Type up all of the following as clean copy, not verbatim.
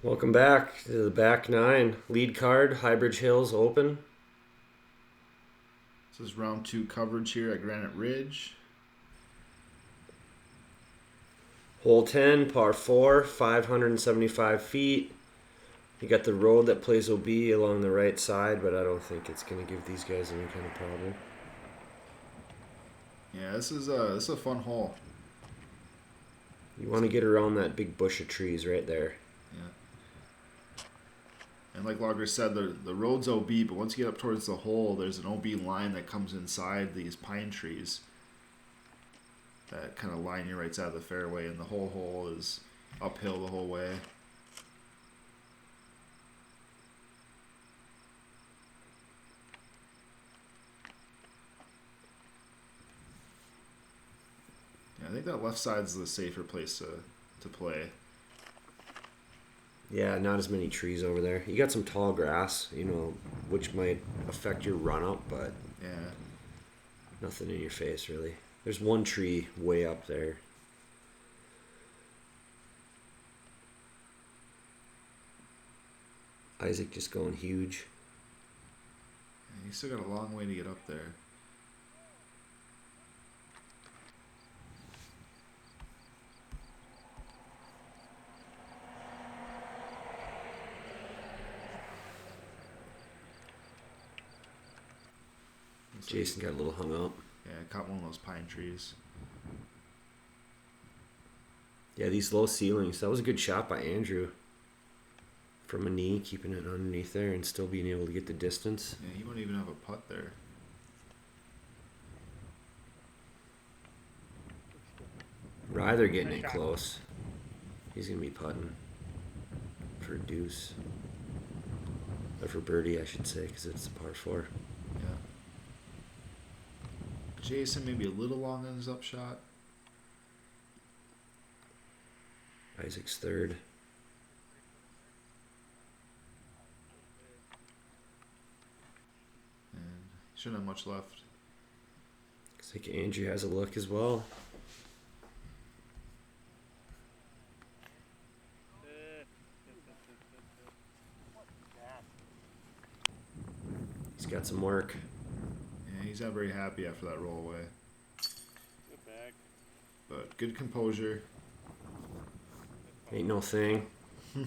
Welcome back to the back nine. Lead card, Highbridge Hills Open. This is round 2 coverage here at Granite Ridge. Hole 10, par 4, 575 feet. You got the road that plays OB along the right side, but I don't think it's going to give these guys any kind of problem. Yeah, this is a fun hole. You want to get around that big bush of trees right there. Yeah. And like Logger said, the road's OB, but once you get up towards the hole, there's an OB line that comes inside these pine trees that kind of line your right side of the fairway, and the whole hole is uphill the whole way. Yeah, I think that left side's the safer place to play. Yeah, not as many trees over there. You got some tall grass, which might affect your run up, but Yeah. nothing in your face really. There's one tree way up there. Izak just going huge. And you still got a long way to get up there. Jayson got a little hung up. Yeah, caught one of those pine trees. Yeah, these low ceilings. That was a good shot by Andrew. From a knee, keeping it underneath there and still being able to get the distance. Yeah, he wouldn't even have a putt there. Ryther getting it close. He's going to be putting for deuce. Or for birdie, I should say, because it's a par 4. Yeah. Jayson maybe a little long on his upshot. Izak's third. And shouldn't have much left. Looks like Andrew has a look as well. He's got some work. Yeah, he's not very happy after that roll away. But good composure. Ain't no thing. Yeah,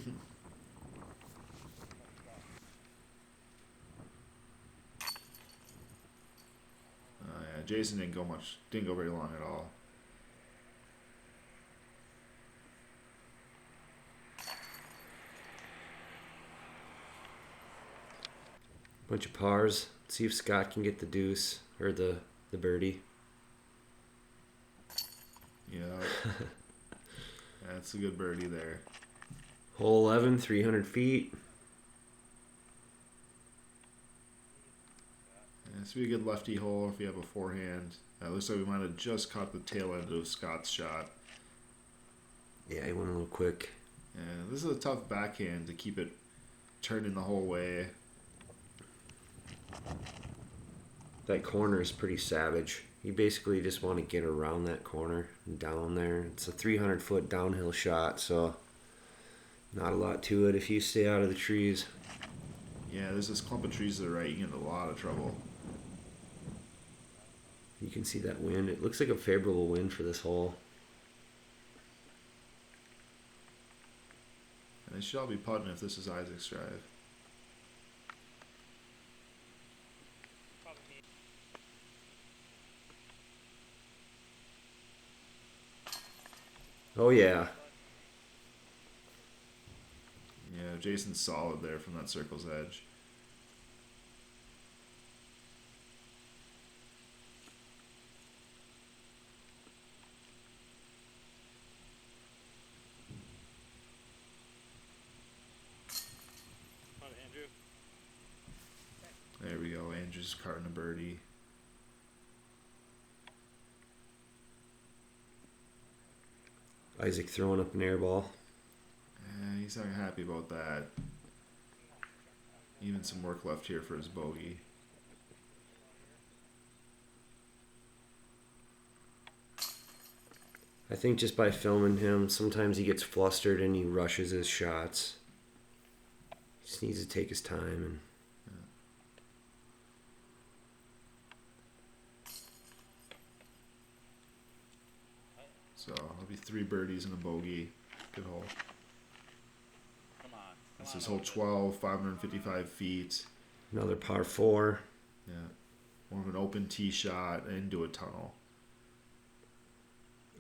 Jayson didn't go very long at all. Bunch of pars. See if Scott can get the deuce or the birdie. Yeah. That's a good birdie there. Hole 11, 300 feet. Yeah, this would be a good lefty hole if you have a forehand. Looks like we might have just caught the tail end of Scott's shot. Yeah, he went a little quick. Yeah, this is a tough backhand to keep it turning the whole way. That corner is pretty savage. You basically just want to get around that corner and down there. It's a 300-foot downhill shot, so not a lot to it if you stay out of the trees. Yeah, there's this clump of trees to the right. You get in a lot of trouble. You can see that wind. It looks like a favorable wind for this hole. And they should all be putting if this is Izak's drive. Oh, yeah. Yeah, Jayson's solid there from that circle's edge. There we go. Andrew's carting a birdie. Izak throwing up an air ball. He's not happy about that. Even some work left here for his bogey. I think just by filming him, sometimes he gets flustered and he rushes his shots. Just needs to take his time and. So it'll be 3 birdies and a bogey. Good hole. This is hole 12, 555 feet. Another par 4. Yeah. More of an open tee shot into a tunnel.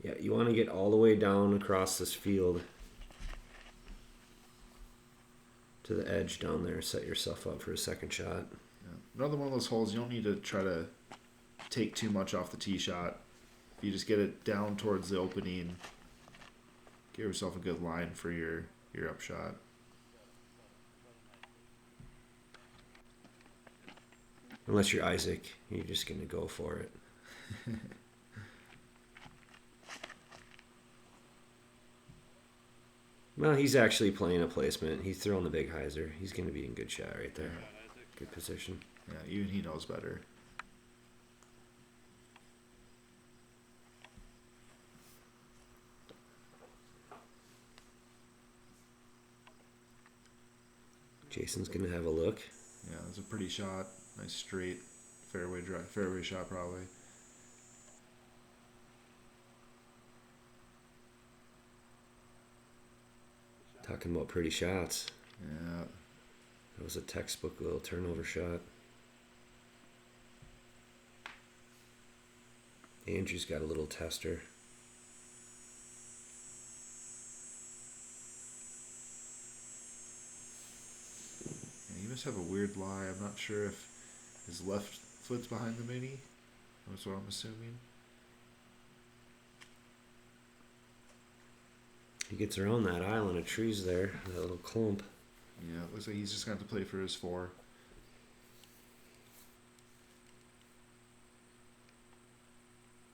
Yeah, you want to get all the way down across this field to the edge down there. Set yourself up for a second shot. Yeah. Another one of those holes, you don't need to try to take too much off the tee shot. If you just get it down towards the opening, give yourself a good line for your upshot. Unless you're Izak, you're just going to go for it. Well, he's actually playing a placement. He's throwing the big hyzer. He's going to be in good shot right there. Good position. Yeah, even he knows better. Jayson's going to have a look. Yeah, it's a pretty shot. Nice straight fairway shot probably. Talking about pretty shots. Yeah. That was a textbook little turnover shot. Andrew's got a little tester. Yeah, he must have a weird lie. I'm not sure if his left foot's behind the mini. That's what I'm assuming. He gets around that island of trees there, that little clump. Yeah, it looks like he's just going to play for his 4.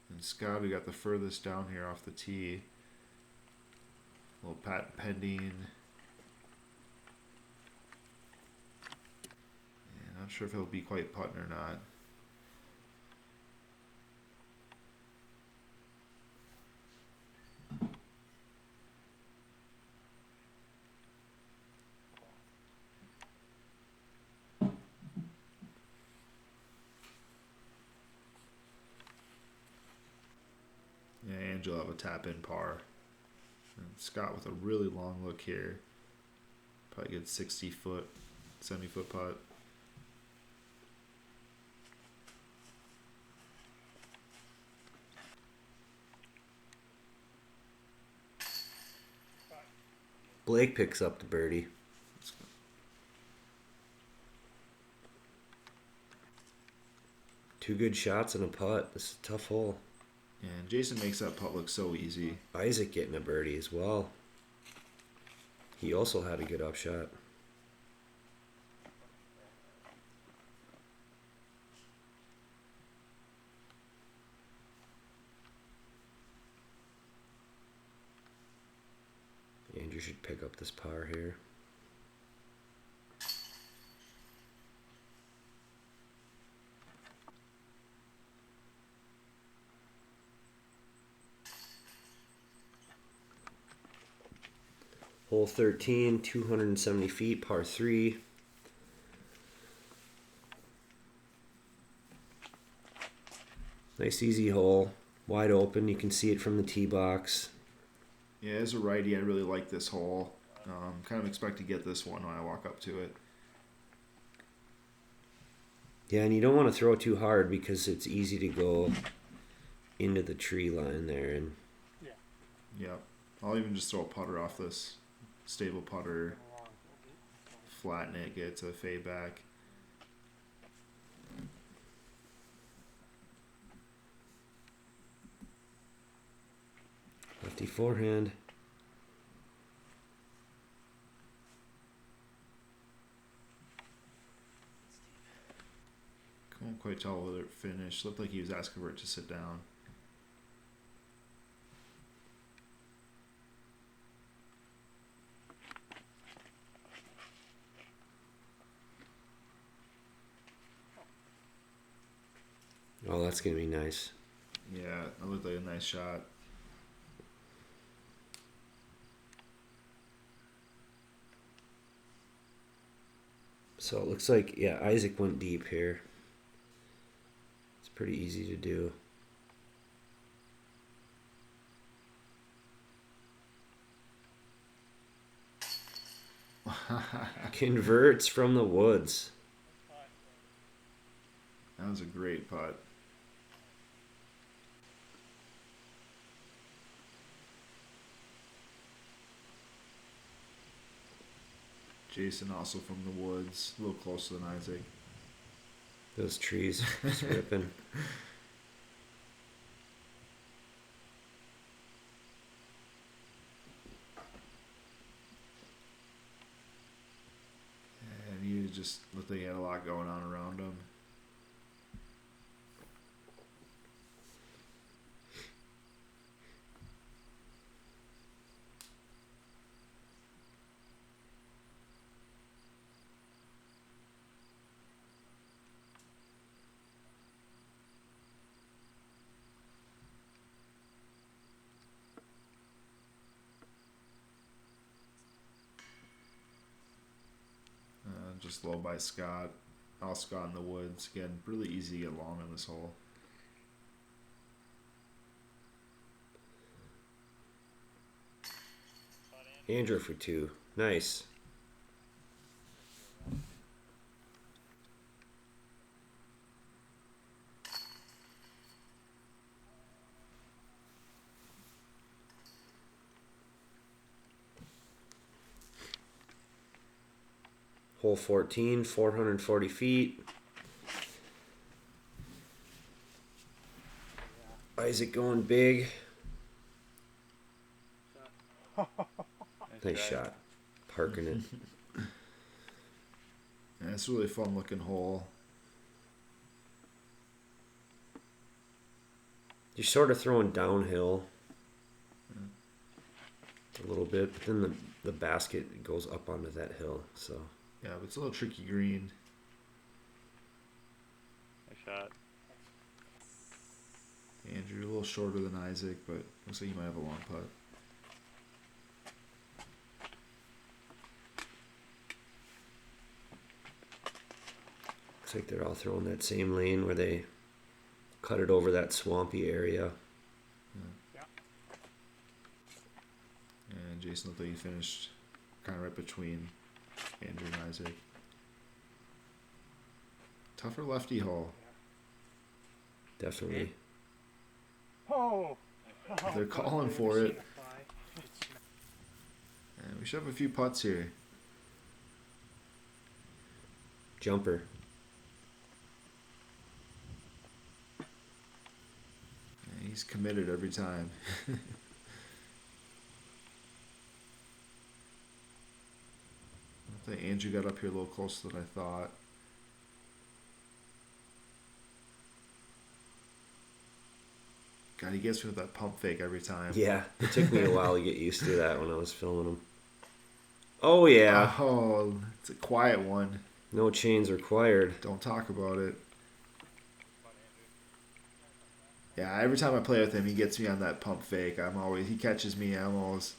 And Scott, we got the furthest down here off the tee. A little pat pending. Yeah, not sure if he'll be quite putting or not. Yeah, Angel have a tap in par. And Scott with a really long look here. Probably get 60 foot, 70 foot putt. Blake picks up the birdie. Two good shots and a putt. This is a tough hole. Yeah, and Jayson makes that putt look so easy. Izak getting a birdie as well. He also had a good upshot. Andrew should pick up this par here. Hole 13, 270 feet, par 3. Nice easy hole. Wide open. You can see it from the tee box. Yeah, as a righty, I really like this hole. Kind of expect to get this one when I walk up to it. Yeah, and you don't want to throw it too hard because it's easy to go into the tree line there. And Yep. I'll even just throw a putter off this stable putter, flatten it, get it to the fade back. lefty forehand. Couldn't quite tell whether it finished. Looked like he was asking for it to sit down. Oh, that's going to be nice. Yeah, that looked like a nice shot. So it looks like, yeah, Izak went deep here. It's pretty easy to do. Converts from the woods. That was a great putt. Jayson also from the woods, a little closer than Izak. Those trees just ripping. And he just looked like he had a lot going on around him. Just low by Scott. All Scott in the woods. Again, really easy to get long on this hole. Andrew for 2. Nice. Hole 14, 440 feet. Izak going big. Nice shot. Parking it. Yeah, it's a really fun looking hole. You're sort of throwing downhill a little bit, but then the basket goes up onto that hill, so. Yeah, but it's a little tricky green. Nice shot. Andrew, a little shorter than Izak, but looks like you might have a long putt. Looks like they're all throwing that same lane where they cut it over that swampy area. Yeah. And Jayson looked like he finished kind of right between Andrew and Izak. Tougher lefty hole. Definitely. Oh. They're calling for it. And we should have a few putts here. Jumper. And he's committed every time. I think Andrew got up here a little closer than I thought. God, he gets me with that pump fake every time. Yeah, it took me a while to get used to that when I was filming them. Oh, yeah. Oh, it's a quiet one. No chains required. Don't talk about it. Yeah, every time I play with him, he gets me on that pump fake. He catches me. I'm always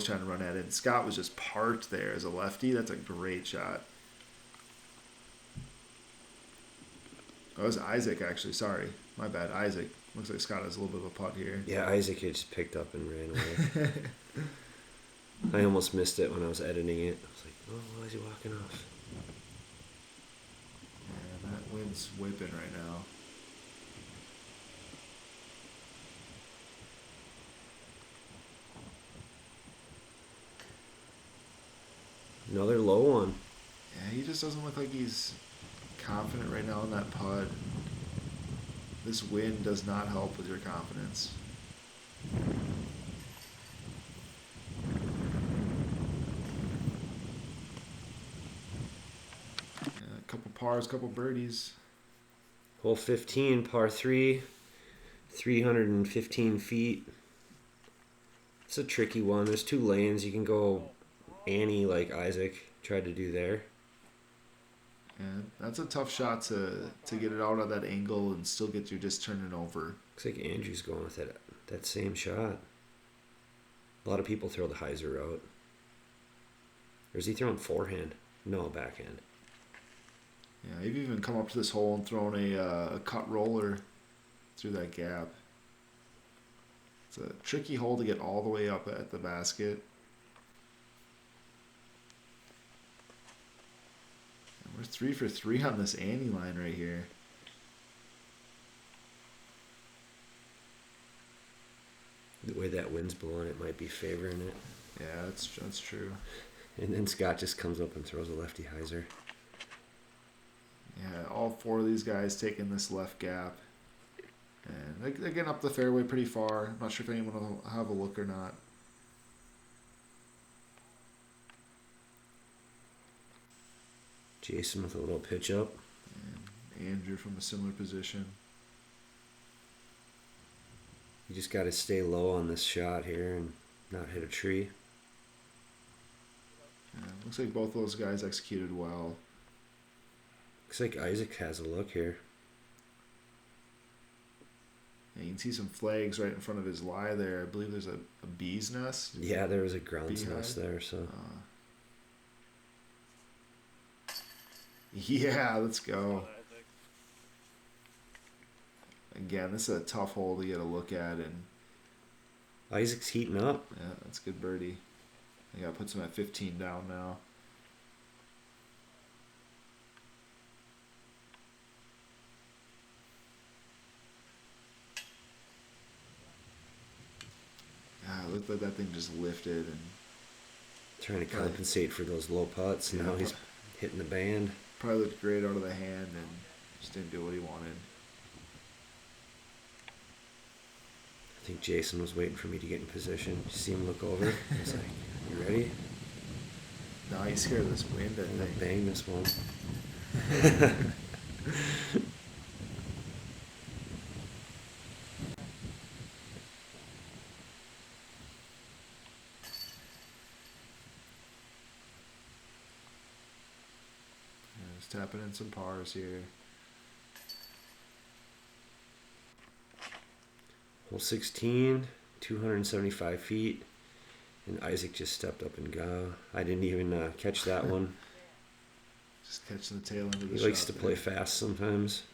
trying to run at it. And Scott was just parked there as a lefty. That's a great shot. Oh, it was Izak, actually. Sorry. My bad. Izak. Looks like Scott has a little bit of a putt here. Yeah, Izak had just picked up and ran away. I almost missed it when I was editing it. I was like, oh, why is he walking off? Yeah, that wind's whipping right now. Another low one. Yeah, he just doesn't look like he's confident right now in that putt. This wind does not help with your confidence. Yeah, a couple pars, couple birdies. Hole 15, par 3, 315 feet. It's a tricky one. There's 2 lanes. You can go Annie like Izak tried to do there. Yeah, that's a tough shot to get it out of that angle and still get you just turning over. Looks like Andrew's going with that same shot. A lot of people throw the hyzer route. Or is he throwing forehand? No, backhand. Yeah, I've even come up to this hole and thrown a cut roller through that gap. It's a tricky hole to get all the way up at the basket. And we're 3 for 3 on this ante line right here. The way that wind's blowing, it might be favoring it. Yeah, that's true. And then Scott just comes up and throws a lefty hyzer. Yeah, all 4 of these guys taking this left gap. And they're getting up the fairway pretty far. I'm not sure if anyone will have a look or not. Jayson with a little pitch up. And Andrew from a similar position. You just got to stay low on this shot here and not hit a tree. Yeah, looks like both those guys executed well. Looks like Izak has a look here. Yeah, you can see some flags right in front of his lie there. I believe there's a bee's nest. Yeah, there was a ground's Beehive? nest there, so. Yeah, let's go. Again, this is a tough hole to get a look at, and Izak's heating up. yeah, that's a good birdie. I got puts him at 15 down now. Ah, it looked like that thing just lifted, and Trying to compensate for those low putts. Yeah. Now he's hitting the band. probably looked great out of the hand, and just didn't do what he wanted. I think Jayson was waiting for me to get in position. You see him look over. I was like, you ready? No, he's scared of this wind, I I'm going to think. bang this one. Yeah, just tapping in some pars here. Hole 16, 275 feet. And Izak just stepped up and go. I didn't even catch that one. Just catching the tail end of the He shot. likes to play there. fast sometimes.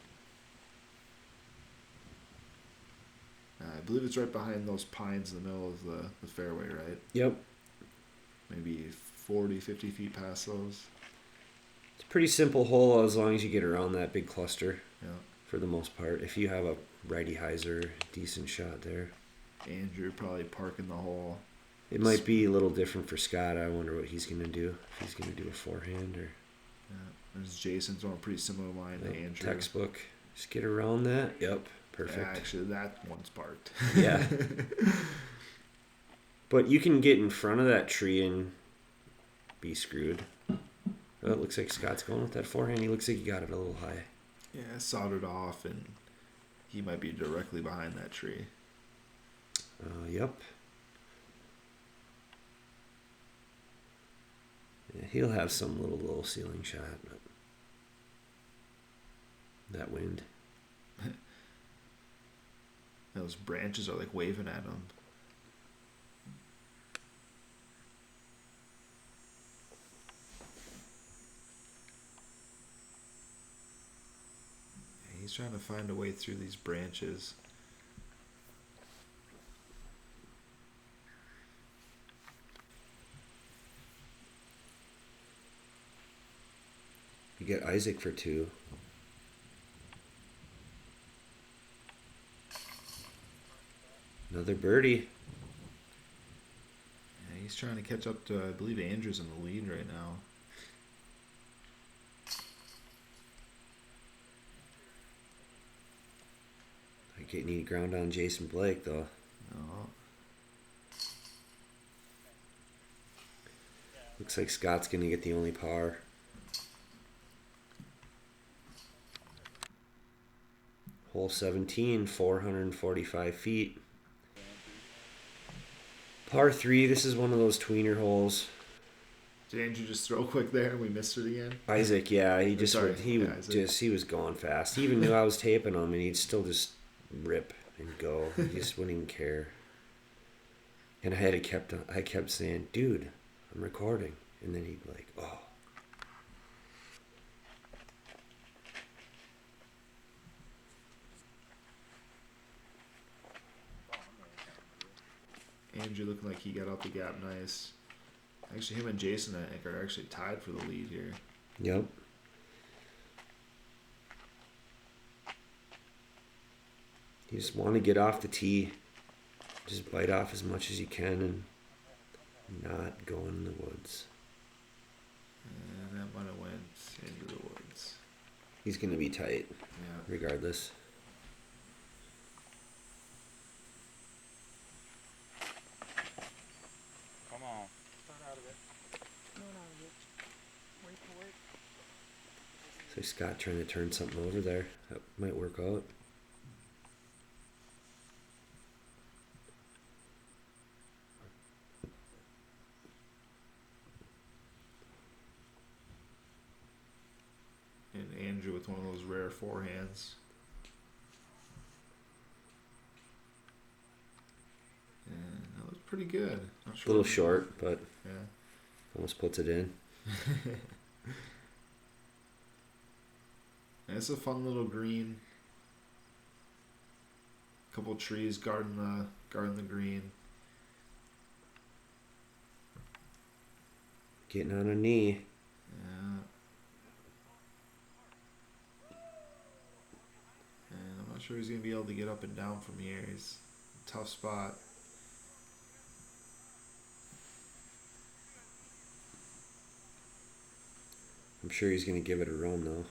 I believe it's right behind those pines in the middle of the fairway, right? Yep. Maybe 40, 50 feet past those. It's a pretty simple hole as long as you get around that big cluster Yeah. for the most part. If you have a righty hyzer, decent shot there. Andrew probably parking the hole. It might be a little different for Scott. I wonder what he's going to do. If he's going to do a forehand or Yeah. There's Jayson throwing a pretty similar line to Andrew. textbook. Just get around that. Yep. Yeah, Perfect. actually, that one's parked. Yeah. But you can get in front of that tree and be screwed. Oh, it looks like Scott's going with that forehand. He looks like he got it a little high. Yeah, soldered off, and he might be directly behind that tree. Yep. Yeah, he'll have some little low ceiling shot, but that wind. Those branches are like waving at him. Yeah, he's trying to find a way through these branches. You get Izak for 2. Another birdie. Yeah, he's trying to catch up to, I believe Andrew's in the lead right now. I need ground on Jason Blake though. No. Looks like Scott's gonna get the only par. Hole 17, 445 feet. Par 3, this is one of those tweener holes. Did Andrew just throw quick there and we missed it again? Izak, yeah, he just sorry, would, he yeah, would Izak. just he was going fast. He even knew I was taping him, and he'd still just rip and go. He just wouldn't even care. And I kept saying, "Dude, I'm recording," and then he'd be like, "Oh." Andrew looking like he got out the gap nice. Actually, him and Jayson, I think, are actually tied for the lead here. Yep. You just want to get off the tee. Just bite off as much as you can and not go in the woods. And that might have went into the woods. He's going to be tight, Yeah. regardless. Come on. Start out of it. Not out of it. Wait for it. So Scott trying to turn something over there. That might work out. And Andrew with one of those rare forehands. And that was pretty good. Not A sure little short, but Yeah. almost puts it in. And it's a fun little green. Couple trees guarding the green. Getting on a knee. Yeah. And I'm not sure he's gonna be able to get up and down from here. He's a tough spot. I'm sure he's going to give it a run, though.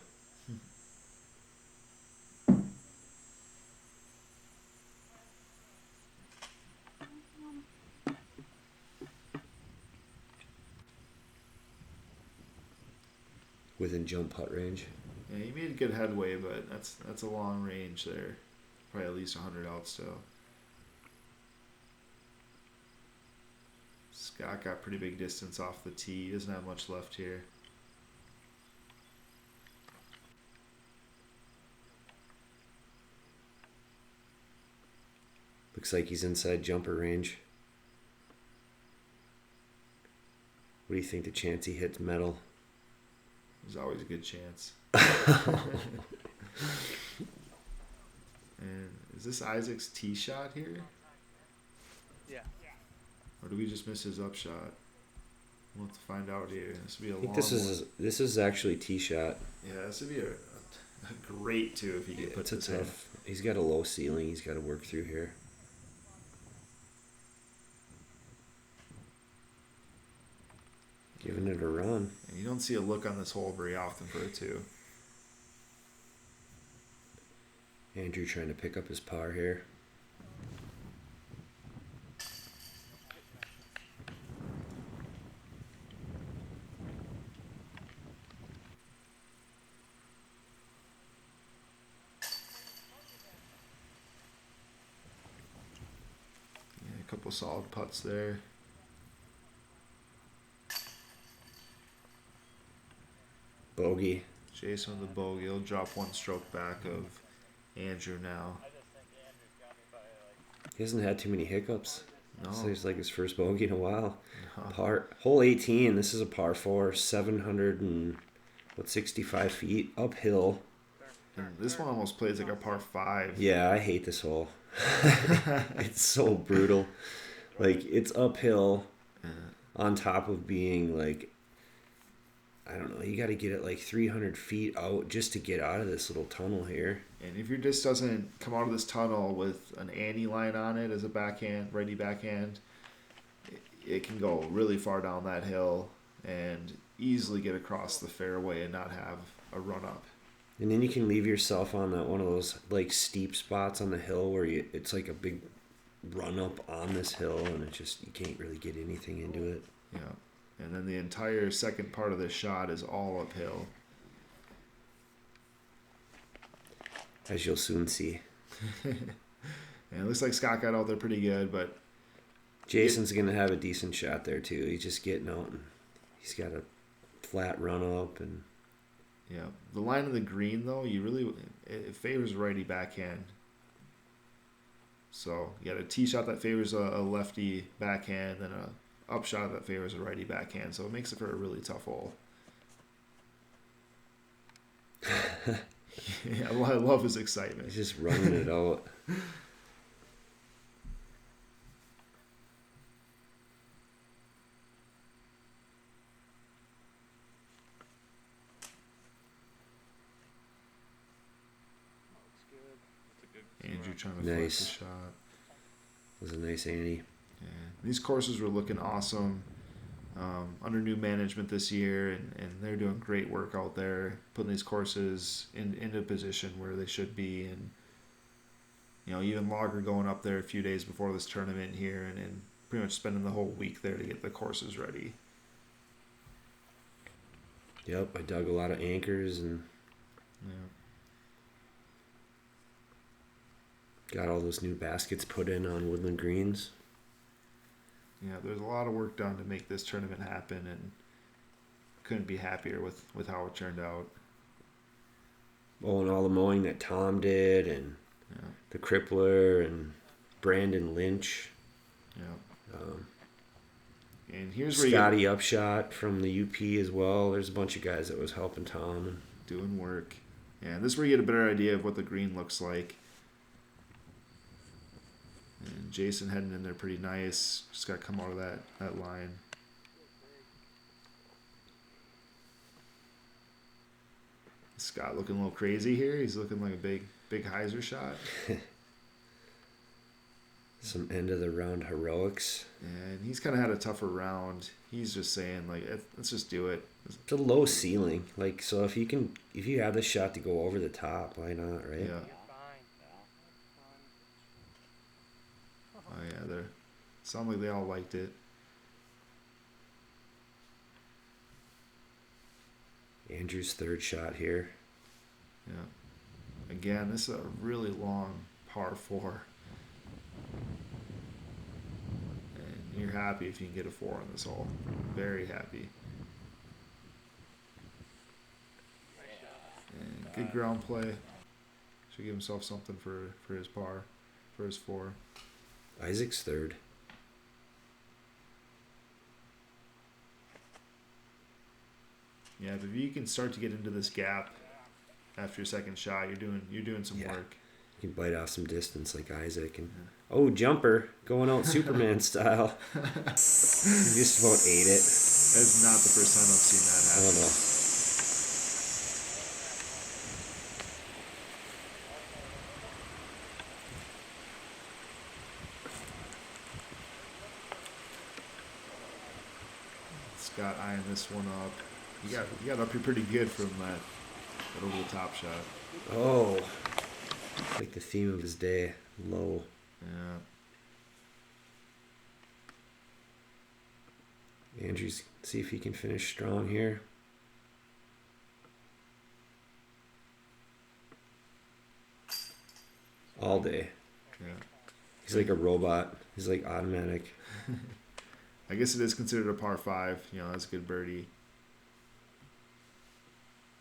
Within jump putt range. Yeah, he made good headway, but that's a long range there. Probably at least 100 out still. Scott got pretty big distance off the tee. He doesn't have much left here. Looks like he's inside jumper range. What do you think the chance he hits metal? There's always a good chance. And is this Izak's tee shot here? Yeah. Or do we just miss his upshot? We'll have to find out here. This would be a I think long this is actually tee shot. Yeah, this would be a great too if he could put It's a this in. tough. He's got a low ceiling. He's got to work through here. Giving it a run. And you don't see a look on this hole very often for it too. Andrew trying to pick up his par here. Yeah, a couple solid putts there. Bogey. Jayson with the bogey. He'll drop one stroke back of Andrew now. He hasn't had too many hiccups. No. So it's like his first bogey in a while. No. Hole 18. This is a par 4, 765 feet uphill. And this one almost plays like a par 5. Yeah, I hate this hole. It's so brutal. Like, it's uphill on top of being like, I don't know, you got to get it like 300 feet out just to get out of this little tunnel here. And if your disc doesn't come out of this tunnel with an ante line on it as a backhand, righty backhand, it can go really far down that hill and easily get across the fairway and not have a run up. And then you can leave yourself on that one of those like steep spots on the hill where it's like a big run up on this hill and it just, you can't really get anything into it. Yeah. And then the entire second part of this shot is all uphill. As you'll soon see. And it looks like Scott got out there pretty good, but Jason's going to have a decent shot there too. He's just getting out and he's got a flat run up and yeah, the line of the green though, it favors righty backhand. So you got a tee shot that favors a lefty backhand, and a upshot that favors a righty backhand. So it makes it for a really tough hole. Yeah, I love his excitement. he's just running it out. Andrew trying to Nice. flex the shot. Was a nice ante. Yeah. These courses were looking awesome under new management this year, and they're doing great work out there, putting these courses into a position where they should be. And even Logger going up there a few days before this tournament here, and pretty much spending the whole week there to get the courses ready. Yep, I dug a lot of anchors and got all those new baskets put in on woodland greens. Yeah, there's a lot of work done to make this tournament happen, and couldn't be happier with how it turned out. Oh, and all the mowing that Tom did, and the Crippler, and Brandon Lynch. Yeah. And here's where Scotty Upshot from the UP as well. There's a bunch of guys that was helping Tom. And doing work. Yeah, this is where you get a better idea of what the green looks like. And Jayson heading in there pretty nice. Just got to come out of that line. Scott looking a little crazy here. He's looking like a big Hyzer shot. Some end of the round heroics. And he's kind of had a tougher round. He's just saying, like, let's just do it. It's a low ceiling. Like, so if you have the shot to go over the top, why not, right? Yeah. Oh yeah, they sound like they all liked it. Andrew's third shot here. Yeah. Again, this is a really long par 4. And you're happy if you can get a 4 on this hole. Very happy. And good ground play. Should give himself something for his par, for his 4. Isaac's third. Yeah, but if you can start to get into this gap after your second shot, you're doing some work. You can bite off some distance like Isaac. And oh, jumper going out Superman style. He just about ate it. That's not the first time I've seen that happen. Oh, no. Scott eyeing this one up. You got up here pretty good from that over the top shot. Oh, like the theme of his day, low. Yeah. Andrews, see if he can finish strong here. All day. Yeah. He's like a robot. He's like automatic. I guess it is considered a par 5. That's a good birdie.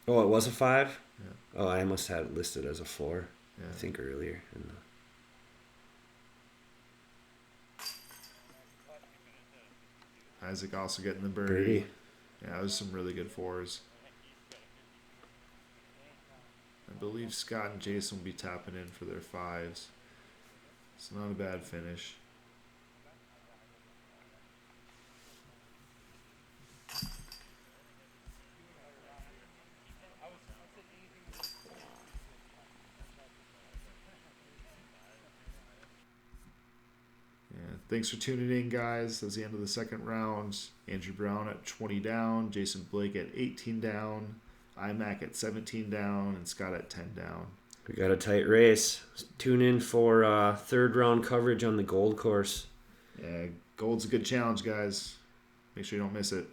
Oh, it was a 5? Yeah. Oh, I must have it listed as a 4. Yeah. I think earlier. In the... Isaac also getting the birdie. Yeah, those are some really good 4s. I believe Scott and Jayson will be tapping in for their 5s. It's not a bad finish. Thanks for tuning in, guys. That's the end of the second round. Andrew Brown at 20 down, Jason Blake at 18 down, IMAC at 17 down, and Scott at 10 down. We got a tight race. Tune in for third round coverage on the Gold course. Yeah, Gold's a good challenge, guys. Make sure you don't miss it.